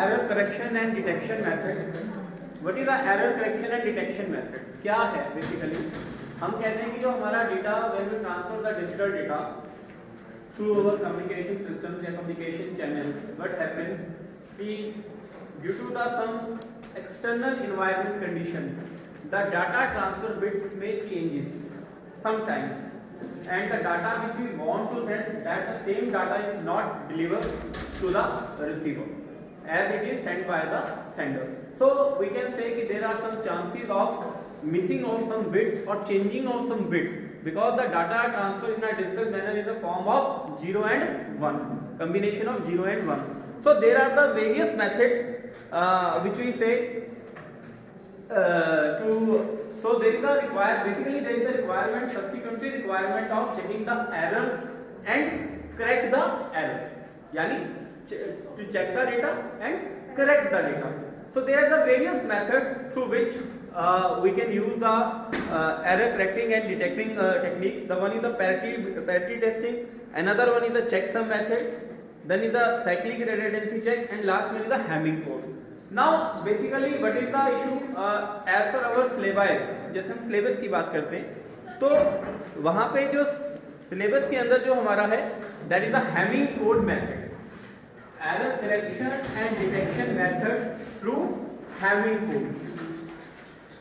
error correction and detection method? What is the error correction and detection method? क्या है basically? हम कहते हैं कि जो हमारा data when we transfer the digital data through our communication systems या communication channels, what happens? कि due to the some external environment conditions, the data transfer bits may changes sometimes, and the data which we want to send, that the same data is not delivered to the receiver as it is sent by the sender. So we can say that there are some chances of missing of some bits or changing of some bits because the data are transferred in a digital manner in the form of 0 and 1, combination of 0 and 1. So there are the various methods which we say so there is a requirement, subsequently requirement of checking the errors and correct the errors, yani to check the data and correct the data. So there are the various methods through which we can use the error correcting and detecting techniques. The one is the parity testing, another one is the checksum method, then is the cyclic redundancy check, and last one is the Hamming code. Now basically what is the issue? As per our syllabi, जैसे हम syllabus की बात करते हैं तो वहाँ पे जो syllabus के अंदर जो हमारा है that is the Hamming code method, error correction and detection method through Hamming code.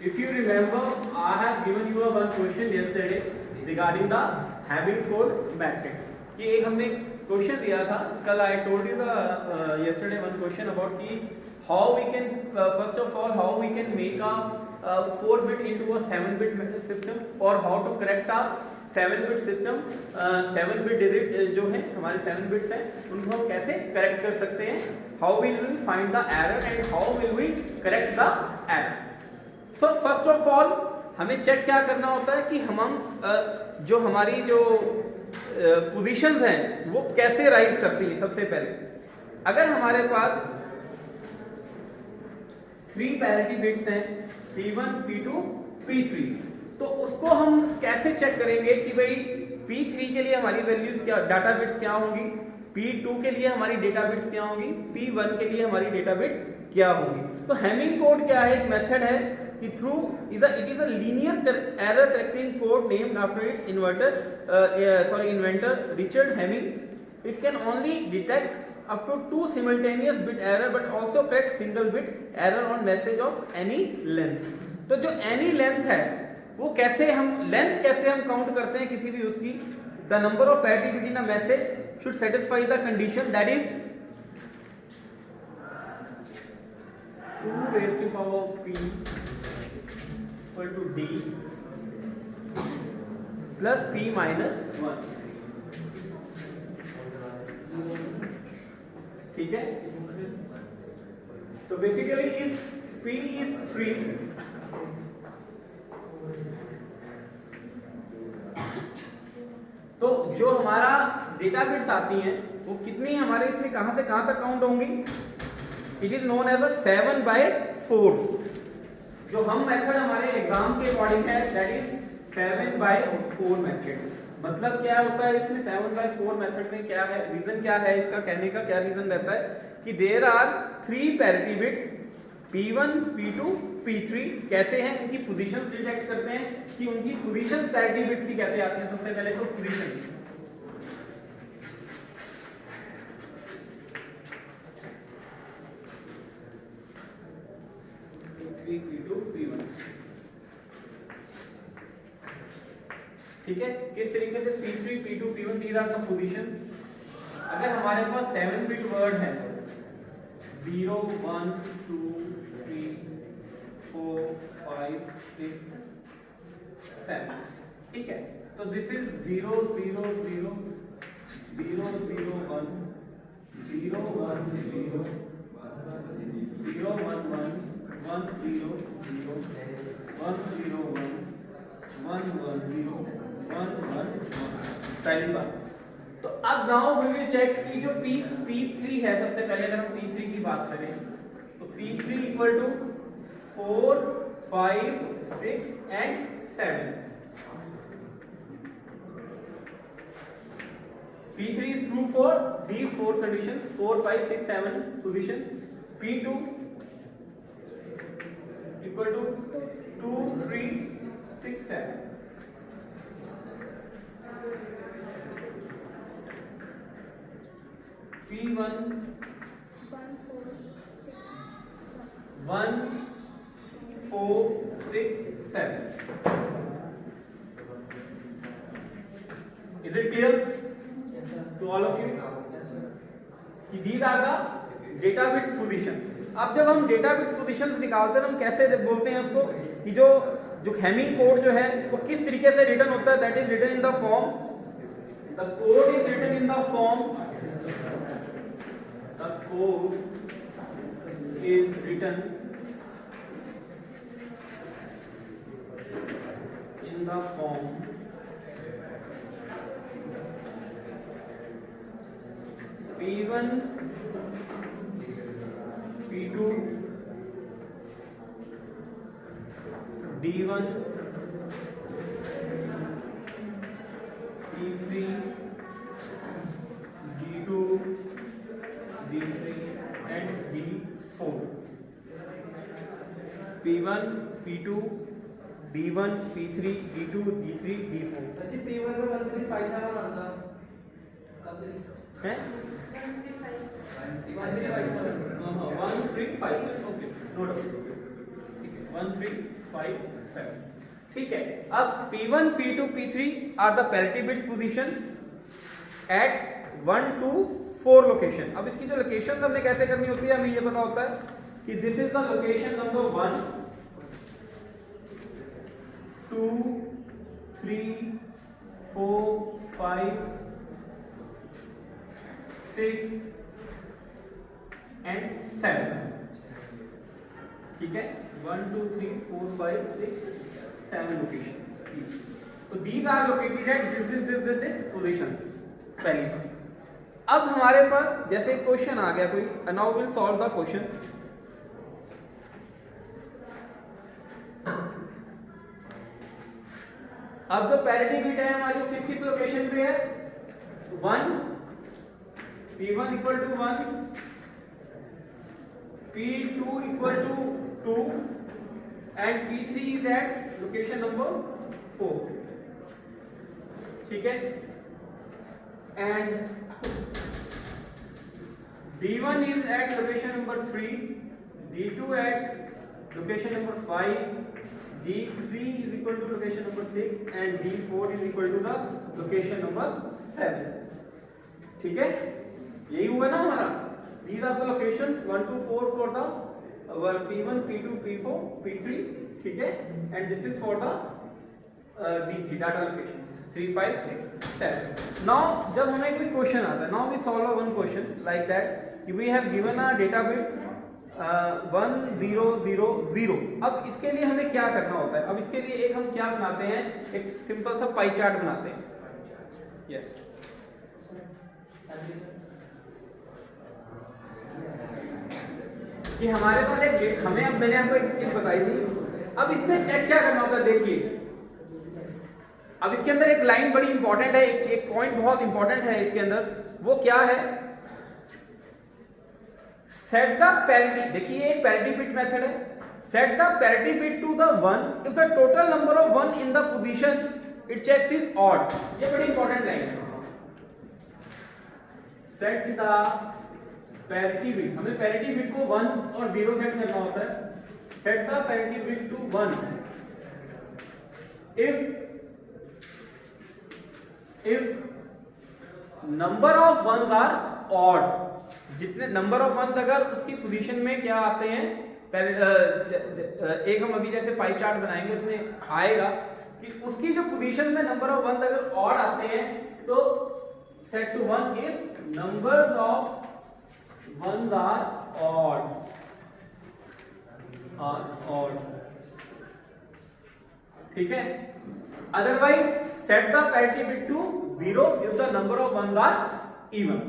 If you remember, I have given you one question yesterday regarding the Hamming code method. ये एक हमने क्वेश्चन दिया था कल. I told you the yesterday one question about कि how we can first of all how we can make a 4-bit into a 7-bit system, or how to correct a 7-bit system. 7-bit digit जो है हमारे 7 bits हैं उनको हम कैसे correct कर सकते हैं, how will we find the error and how will we correct the error. So first of all हमें चेक क्या करना होता है कि हम जो हमारी जो पोजीशंस हैं वो कैसे राइज करती हैं. सबसे पहले अगर हमारे पास 3 पैरिटी बिट्स हैं P1, P2, P3, तो उसको हम कैसे चेक करेंगे कि भाई P3 के लिए हमारी वैल्यूज क्या, डाटा बिट्स क्या होंगी, P2 के लिए हमारी डेटा बिट्स क्या होंगी, P1 के लिए हमारी डेटा बिट्स क्या होंगी. तो हैमिंग कोड क्या है? एक मेथड है कि through it is a linear error correcting code named after it's inventor Richard Hamming. It can only detect up to 2 simultaneous bit error but also correct single bit error on message of any length. तो जो any length है वो कैसे हम length कैसे हम count करते हैं किसी भी उसकी. the number of parity within a message should satisfy the condition that is 2 raised to power p equal to d plus p minus 1. ठीक है. तो बेसिकली इफ p is 3 तो जो हमारा डेटा बिट्स आती हैं वो कितनी हमारे इसमें कहां से कहां तक काउंट होंगी? It is known as a 7/4. जो हम मेथड हमारे एग्जाम के अकॉर्डिंग है दैट इज 7/4 मेथड. मतलब क्या होता है इसमें 7/4 मेथड में क्या है, रीजन क्या है इसका कहने का, क्या रीजन रहता है कि there are 3 parity bits P1, P2, P3. कैसे हैं उनकी पोजीशंस डिटेक्ट करते हैं कि उनकी पोजीशंस पैरिटी बिट्स की कैसे आती हैं. सबसे पहले तो पोजीशन P3, P2, P1. ठीक है. किस तरीके से P3, P2, P1 these are the position. अगर हमारे पास 7 बिट वर्ड है 0, 1, 2, 3, 4, 5, 6, 7. ठीक है. तो दिस इज 0, 0, 0, 0, 0, 1, 0, 1, 0, 0, 1, 1, 1, 0, 0, 1, 0, 1, 1, 1, 0, 1, 1, 1. पहली बात. तो अब नाउ वी विल चेक कि जो P3 है, सबसे पहले अगर हम P3 की बात करें तो P3 equal to 4, 5, 6 and 7. P3 is true for these 4 conditions, 4, 5, 6, 7 position. P2 equal to 2 3 6 7. P1 1 4 6 7. Is it clear to all of you? कि these are the data bits position. अब जब हम डेटा बिट पोजीशंस निकालते हैं हम कैसे बोलते हैं उसको कि जो हैमिंग कोड जो है वो किस तरीके से रिटर्न होता है. That is written in the form, the code is written in the form, the code is written in the form P1 P2 D1 P3 D2 D3 and D4. P1 P2 D1 P3 D2 D3 D4. अच्छा P1 में 1 3 5 7 आता कब है 1 3 5 7 1 3 5 okay note 1 3 5 7. ठीक है. अब P1 P2 P3 are the parity bits positions at 1 2 4 location. अब इसकी जो लोकेशन हमने कैसे करनी होती है हमें ये पता होता है कि this is the location number 1 2 3 4 5 6 and 7. ठीक है. 1 2 3 4 5 6 7 लोकेशंस. तो these are located at this positions. पहली बात. अब हमारे पास जैसे क्वेश्चन आ गया कोई, now will solve the question. अब जो पैरिटी बिट है हमारी किस किस लोकेशन पे है? 1 P1 equal to 1, P2 equal to 2 and P3 is at location number 4. ठीक है. And D1 is at location number 3, D2 at location number 5, D3 is equal to location number 6 and D4 is equal to the location number 7. ठीक है. यही हुआ ना हमारा. These are the locations 1 to 4 for the P1 P2 P4 P3. ठीक है. And this is for the D3 data location 3 5 6 7. Now जब हमें कोई क्वेश्चन आता है, now we solve one question like that कि we have given a data bit 1 0 0 0. अब इसके लिए हमें क्या करना होता है? अब इसके लिए एक हम क्या बनाते हैं, एक सिंपल सा पाई चार्ट बनाते हैं. यस कि हमारे पास एक हमें, अब मैंने आपको एक चीज बताई थी. अब इसमें चेक क्या करना होता है देखिए. अब इसके अंदर एक लाइन बड़ी इंपॉर्टेंट है, एक पॉइंट बहुत इंपॉर्टेंट है इसके अंदर. वो क्या है? Set the parity. देखिए एक पैरिटी बिट मेथड है. Set the parity bit to the 1 if the total number of 1 in the position it checks is odd. ये बड़ी इंपॉर्टेंट लाइन है. सेट द पैरिटी बिट, हमें पैरिटी बिट को 1 और 0 सेट करना होता है. Set the parity bit to 1 if number of ones are odd. जितने नंबर ऑफ वंस अगर उसकी पोजीशन में क्या आते हैं, एक हम अभी जैसे पाई चार्ट बनाएंगे उसमें आएगा कि उसकी जो पोजीशन में नंबर ऑफ वंस अगर ऑड आते हैं तो set to 1 if numbers of ones are odd. ठीक है. Otherwise set the parity bit to 0 if the number of ones are even.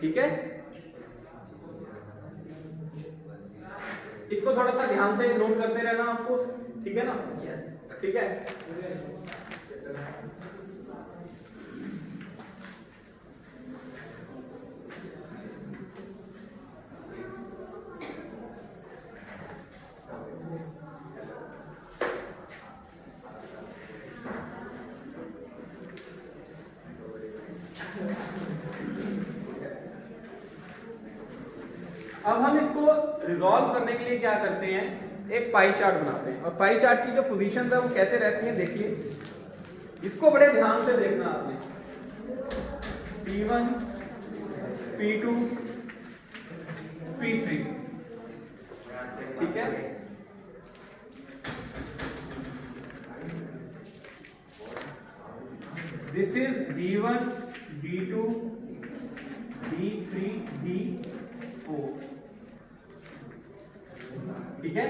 ठीक है. इसको थोड़ा सा ध्यान से नोट करते रहना आपको. ठीक है ना? यस. ठीक है. अब हम इसको रिजॉल्व करने के लिए क्या करते हैं, एक पाई चार्ट बनाते हैं, और पाई चार्ट की जो पोजीशन है वो कैसे रहती है देखिए, इसको बड़े ध्यान से देखना आपने। P1 P2 P3, ठीक है। This is B1 B2 B3 B4, ठीक है।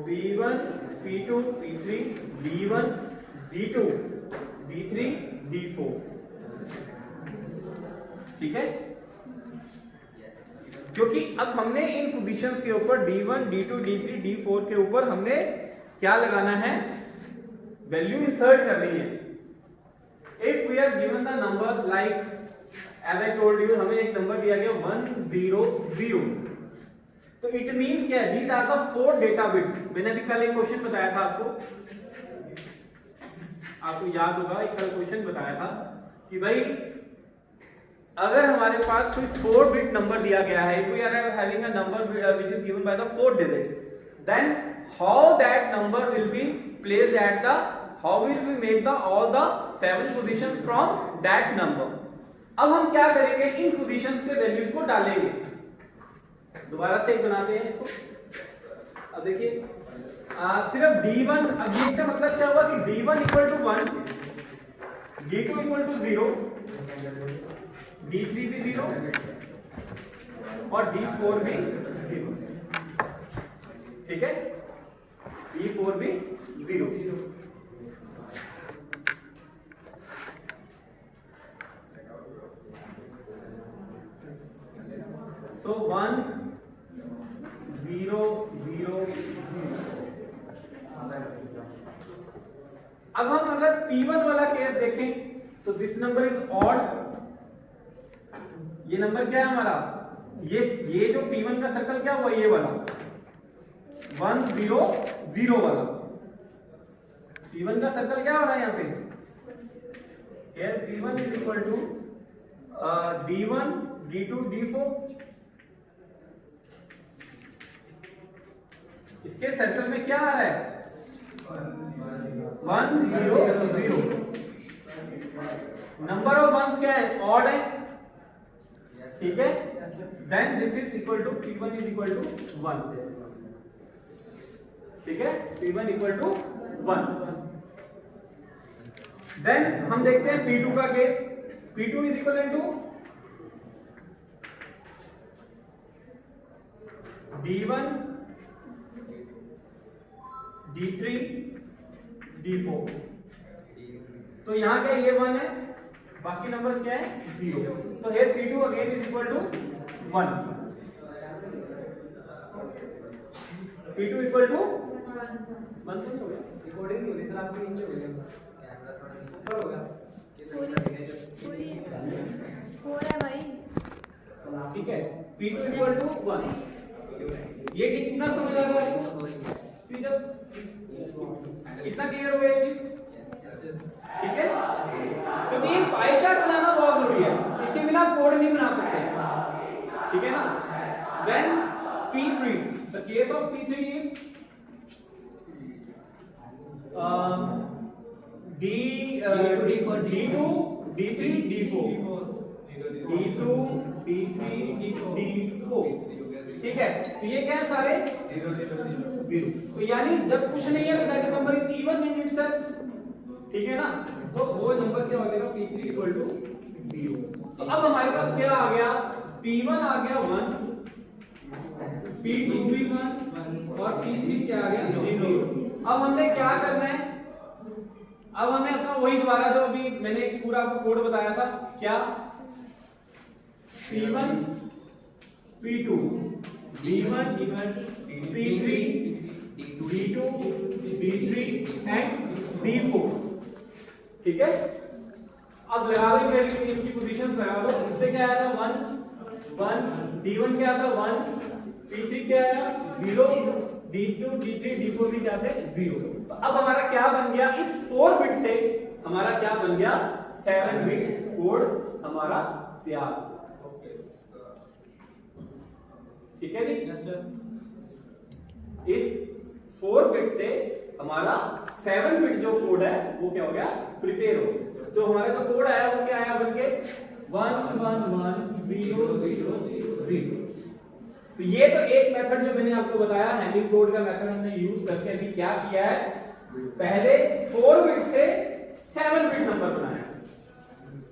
B1 P2 P3 B1 B2 B3 B4, ठीक है। क्योंकि अब हमने इन पोजीशंस के ऊपर D1 D2 D3 D4 के ऊपर हमने क्या लगाना है, वैल्यू इंसर्ट करनी है। If we are given the number like as I told you, हमें एक नंबर दिया गया 100, तो इट मींस क्या है, these are the 4 data bits. मैंने अभी कल एक क्वेश्चन बताया था आपको याद होगा, एक कल क्वेश्चन बताया था कि भाई अगर हमारे पास कोई 4 बिट नंबर दिया गया है, if we are having a number which is given by the 4 digits, then how that number will be placed at the, how will we make the all the 7 positions from that number। अब हम क्या करेंगे, इन positions के values को डालेंगे। दोबारा से एक बनाते हैं इसको। अब देखिए सिर्फ D1, अब इसका मतलब क्या हुआ कि D1 equal to 1, D2 equal to 0, D3 भी 0 और D4 भी 0, ठीक है। D4 भी 0। So 1 0 0 0। अब हम अगर P1 वाला केस देखें तो दिस नंबर इज ऑड। ये नंबर क्या है हमारा, ये जो P1 का सर्कल क्या हुआ, ये वाला 1 0 0 वाला P1 का सर्कल क्या हो रहा है यहाँ पे, here P1 is equal to D1 D2 D4। इसके सर्कल में क्या आ रहा है, 1 0 0। नंबर ऑफ वंस क्या है, ऑड है, ठीक है। Then this is equal to P1 is equal to 1, ठीक है। P1 equal to 1। देन हम देखते हैं P2 का case. P2 is equal to D1 D3 D4। तो यहां क्या ये 1 है, बाकी नंबर्स क्या है 0। तो here P2 again is equal to 1, P2 equal to 1। हो गया, रिकॉर्डिंग नहीं हो रही, इधर आपके नीचे हो गया, कैमरा थोड़ा नीचे हो गया, हो रहा है भाई, ठीक है। P2 इक्वल टू 1, ये ठीक इतना समझ आ रहा है, जस्ट इतना क्लियर हो गया ये चीज, ठीक है। क्योंकि ये पाई चार्ट बनाना बहुत जरूरी है, इसके बिना कोड नहीं बना सकते, ठीक है ना। Then P3, the case of P3 is D2 D3 D4, D2 D3 D4, ठीक है। तो ये क्या है सारे 0 0 0। तो यानी जब कुछ नहीं है तो that number is even in itself, ठीक है ना। तो वो नंबर क्या हो जाएगा, P3 इक्वल टू 0। तो अब हमारे पास क्या आ गया, P1 आ गया 1, P2 भी 1 और P3 क्या आ गया 0। अब हमने क्या करना है, अब हमें अपना वही दोबारा जो अभी मैंने पूरा आपको कोड बताया था, क्या P1 P2 D1 P3 D2 D3 and D4, ठीक है। अब लगा दो मेरी इनकी पोजीशंस लगा दो। इससे क्या आया था 1 1, D1 क्या था 1, P3 क्या आया 0, D2 D3 D4 भी क्या थे 0। तो अब हमारा क्या बन गया, इस 4 बिट से हमारा क्या बन गया, 7 बिट कोड हमारा तैयार। ठीक है जी। Yes sir. इस 4 बिट से हमारा 7 बिट जो कोड है वो क्या हो गया, प्रिपेयर हो गया। तो हमारा जो कोड आया वो क्या आया बन के 111000। तो ये तो एक मेथड जो मैंने आपको बताया, हैमिंग कोड का मेथड हमने यूज करके अभी क्या किया है, पहले 4 बिट से 7 बिट नंबर बनाया।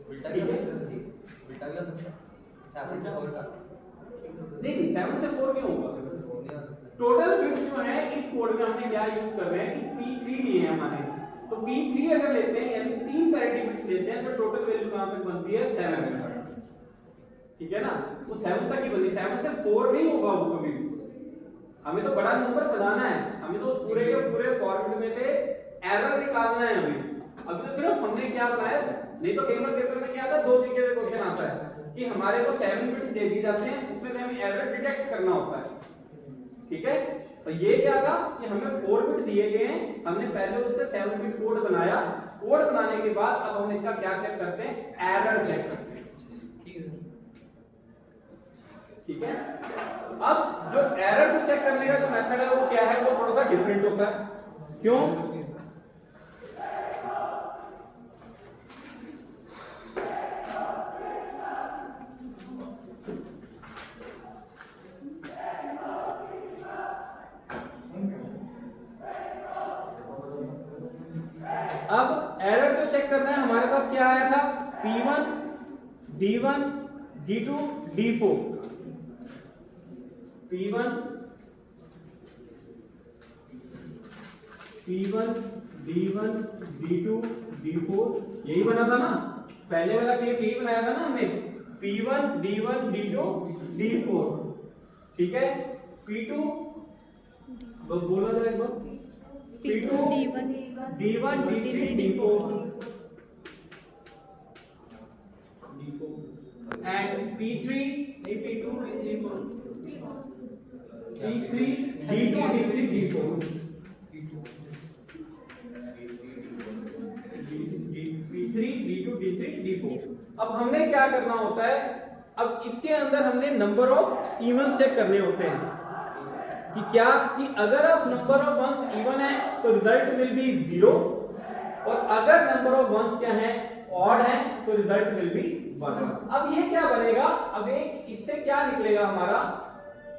ठीक है, बेटा भी हो सकता है 7 से 4 का नहीं 7 से 4 क्यों होगा? टोटल बिट्स जो है इस कोड में हमने क्या यूज कर रहे हैं कि P3 लिए हैं हमारे। तो P3 अगर लेते हैं यानी 3 पैरिटी बिट्स लेते हैं तो टोटल वैल्यू कहां तक बनती है 7 तक। ठीक है ना, वो 7 तक ही बनी, 7 से 4 नहीं होगा वो कभी भी। हमें तो बड़ा नंबर बनाना है, हमें तो उस पूरे के पूरे फॉर्मेट में से एरर निकालना है हमें। अब तो सिर्फ हमने क्या बनाया, नहीं तो कई बार पेपर में क्या आता है 2 तरीके से क्वेश्चन आता है कि हमारे को 7 बिट्स दे दी जाते हैं, उसमें से हमें एरर डिटेक्ट करना होता है। ठीक है, तो ये क्या था कि हमें 4 बिट दिए गए हैं, हमने पहले उससे 7 बिट कोड बनाया। कोड बनाने के बाद अब हम इसका क्या चेक करते हैं, एरर चेक करते हैं। ठीक है, अब जो एरर को चेक करने का जो मेथड है वो क्या है, वो थोड़ा सा डिफरेंट होता है। क्यों? अब एरर तो चेक करना है, हमारे पास क्या आया था P1 D1 D2 D4। P1 D1 D2 D4 यही बना था ना, पहले वाला केस यही बनाया था ना हमने, P1 D1 D2 D4। ठीक है, P2 बोलो जरा एक बार, P2 D1 D3 D4 and P3 D2 D3 D4 P3 D2 D3 D4। अब हमने क्या करना होता है, अब इसके अंदर हमने नंबर ऑफ इवन चेक करने होते हैं कि क्या, कि अगर नंबर ऑफ वंस इवन है तो रिजल्ट विल बी 0, और अगर नंबर ऑफ वंस क्या है ऑड है तो रिजल्ट विल बी 1। अब ये क्या बनेगा, अब एक इससे क्या निकलेगा, हमारा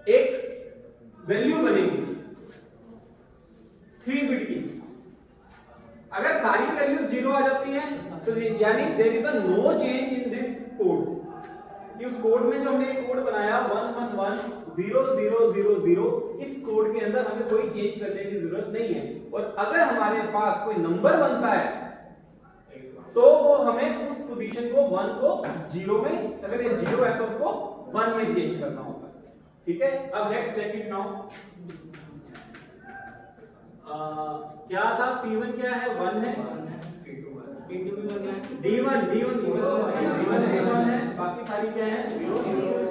एक वैल्यू बनेगी 3 बिट की। अगर सारी वैल्यूज 0 आ जाती हैं तो यानी there is no change in this code. उस कोड में जो हमने एक कोड बनाया 111000, इस कोड के अंदर हमें कोई चेंज करने की जरूरत नहीं है। और अगर हमारे पास कोई नंबर बनता है तो वो हमें उस पोजीशन को 1 को 0 में, अगर ये 0 है तो उसको 1 में चेंज करना होता है। ठीक है, अब लेट्स चेक इट नाउ। क्या था, P1 क्या है 1 है, P2 भी 1 है, D1 बोलो, D1 है, बाकी सारी क्या है 0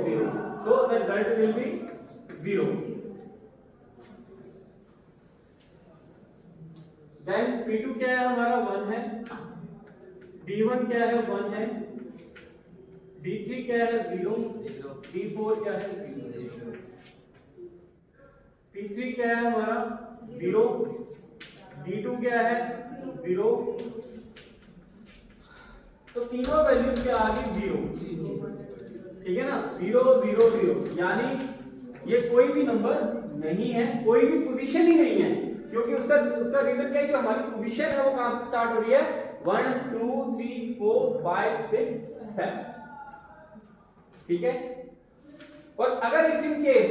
0, so the result will be 0। then P2 क्या है हमारा 1 है, D1 क्या है 1 है, D3 क्या है 0, D4 क्या है 0, P3 क्या है हमारा 0, D2 क्या है 0, तो तीनों वैल्यूज के आगे 0। ठीक है ना, 0 0 0, यानी ये कोई भी नंबर नहीं है, कोई भी पोजीशन ही नहीं है, क्योंकि उसका रीजन क्या है कि हमारी पोजीशन है वो कहां से स्टार्ट हो रही है 1 2 3 4 5 6 7। ठीक है, और अगर इफ इन केस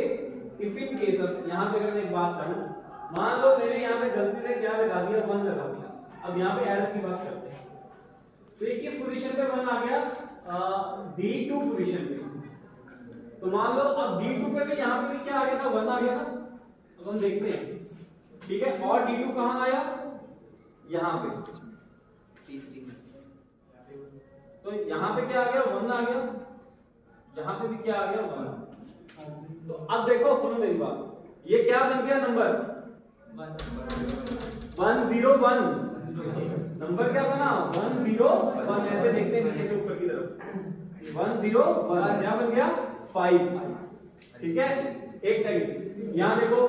अब यहां पे अगर मैं एक बात करूं, मान लो मैंने यहां पे गलती से क्या लगा दिया 1 लगा दिया। अब यहां पे एरर की बात करते हैं, तो ये किस पोजीशन पे 1 आ गया, D2 पोजीशन पे। तो मान लो अब D2 पे भी यहां पे भी क्या आ गया था 1 आ गया था। अब हम देखते हैं, ठीक है, और D2 कहां आया, यहां पे, तो यहां पे क्या आ गया 1 आ गया, यहां पे भी क्या आ गया 1। तो अब देखो सुनो मेरी बात, ये क्या बन गया नंबर 101, नंबर क्या बना 101, ऐसे देखते हैं नीचे के ऊपर की तरफ 101 क्या बन गया 5। ठीक है, एक सेकंड, यहाँ देखो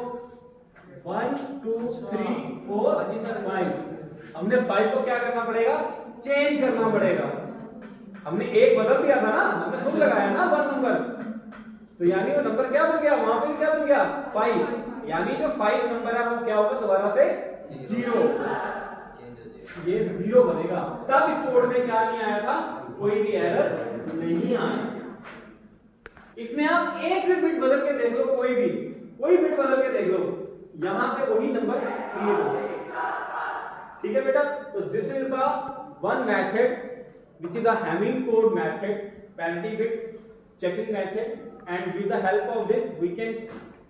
1 2 3 4 5, हमने 5 को क्या करना पड़ेगा, चेंज करना पड़ेगा। हमने एक बदल दिया था ना, हमने खुद लगाया ना 1 नंबर, तो यानी वो नंबर क्या बन गया, वहां पे क्या बन गया 5, यानी जो 5 नंबर है वो क्या होगा दोबारा से 0, ये 0 बनेगा। तब इस कोड में क्या नहीं आया था, कोई भी एरर नहीं आया। इसमें आप एक भी बिट बदल के देख लो, कोई बिट बदल के देख लो, यहां पे वही नंबर क्रिएट होगा। ठीक है बेटा, तो this is the one method which is a Hamming code method, parity bit checking method, and with the help of this we can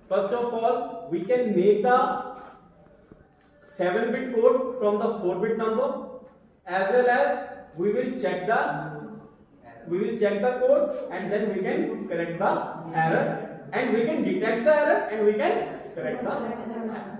first of all we can make the 7-bit code from the 4-bit number, as well as we will check the code and then we can correct the error, and we can detect the error and we can correct the error.